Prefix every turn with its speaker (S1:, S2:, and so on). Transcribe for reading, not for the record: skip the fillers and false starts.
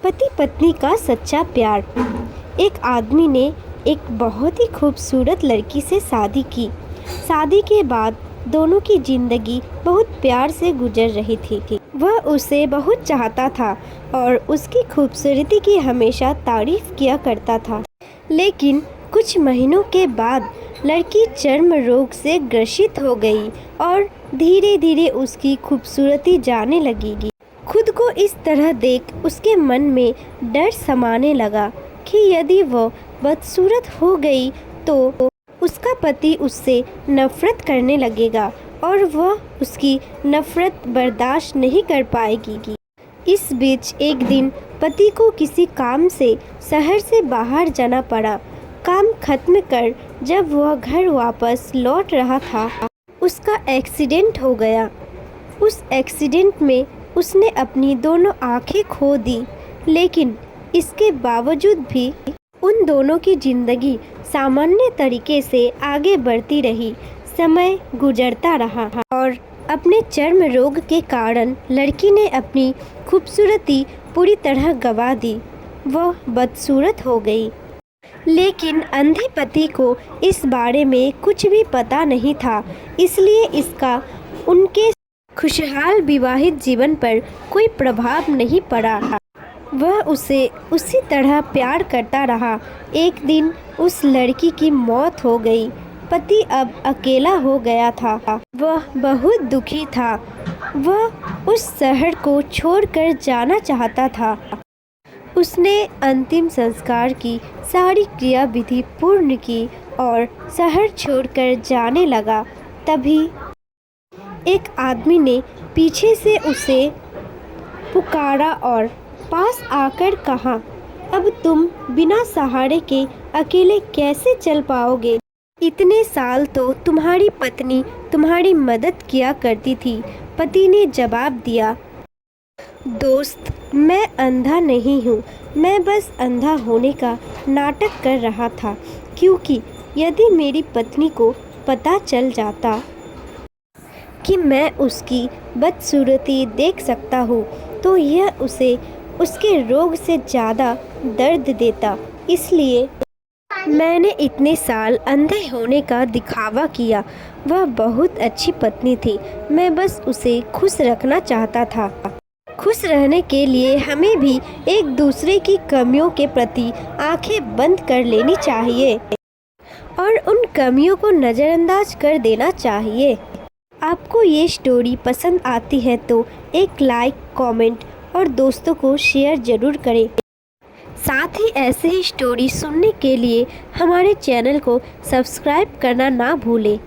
S1: पति पत्नी का सच्चा प्यार। एक आदमी ने एक बहुत ही खूबसूरत लड़की से शादी की। शादी के बाद दोनों की जिंदगी बहुत प्यार से गुजर रही थी। वह उसे बहुत चाहता था और उसकी खूबसूरती की हमेशा तारीफ किया करता था। लेकिन कुछ महीनों के बाद लड़की चर्म रोग से ग्रसित हो गई और धीरे धीरे उसकी खूबसूरती जाने लगेगी। खुद को इस तरह देख उसके मन में डर समाने लगा कि यदि वह बदसूरत हो गई तो उसका पति उससे नफरत करने लगेगा और वह उसकी नफरत बर्दाश्त नहीं कर पाएगी। इस बीच एक दिन पति को किसी काम से शहर से बाहर जाना पड़ा। काम खत्म कर जब वह घर वापस लौट रहा था, उसका एक्सीडेंट हो गया। उस एक्सीडेंट में उसने अपनी दोनों आंखें खो दी, लेकिन इसके बावजूद भी उन दोनों की जिंदगी सामान्य तरीके से आगे बढ़ती रही। समय गुजरता रहा और अपने चर्म रोग के कारण लड़की ने अपनी खूबसूरती पूरी तरह गंवा दी। वह बदसूरत हो गई। लेकिन अंधे पति को इस बारे में कुछ भी पता नहीं था, इसलिए इसका उनके खुशहाल विवाहित जीवन पर कोई प्रभाव नहीं पड़ा। वह उसे उसी तरह प्यार करता रहा। एक दिन उस लड़की की मौत हो गई। पति अब अकेला हो गया था। वह बहुत दुखी था। वह उस शहर को छोड़कर जाना चाहता था। उसने अंतिम संस्कार की सारी क्रियाविधि पूर्ण की और शहर छोड़कर जाने लगा। तभी एक आदमी ने पीछे से उसे पुकारा और पास आकर कहा, अब तुम बिना सहारे के अकेले कैसे चल पाओगे? इतने साल तो तुम्हारी पत्नी तुम्हारी मदद किया करती थी। पति ने जवाब दिया, दोस्त, मैं अंधा नहीं हूँ। मैं बस अंधा होने का नाटक कर रहा था, क्योंकि यदि मेरी पत्नी को पता चल जाता कि मैं उसकी बदसूरती देख सकता हूँ तो यह उसे उसके रोग से ज़्यादा दर्द देता। इसलिए मैंने इतने साल अंधे होने का दिखावा किया। वह बहुत अच्छी पत्नी थी। मैं बस उसे खुश रखना चाहता था। खुश रहने के लिए हमें भी एक दूसरे की कमियों के प्रति आंखें बंद कर लेनी चाहिए और उन कमियों को नज़रअंदाज कर देना चाहिए। आपको ये स्टोरी पसंद आती है तो एक लाइक, कमेंट और दोस्तों को शेयर ज़रूर करें। साथ ही ऐसे ही स्टोरी सुनने के लिए हमारे चैनल को सब्सक्राइब करना ना भूलें।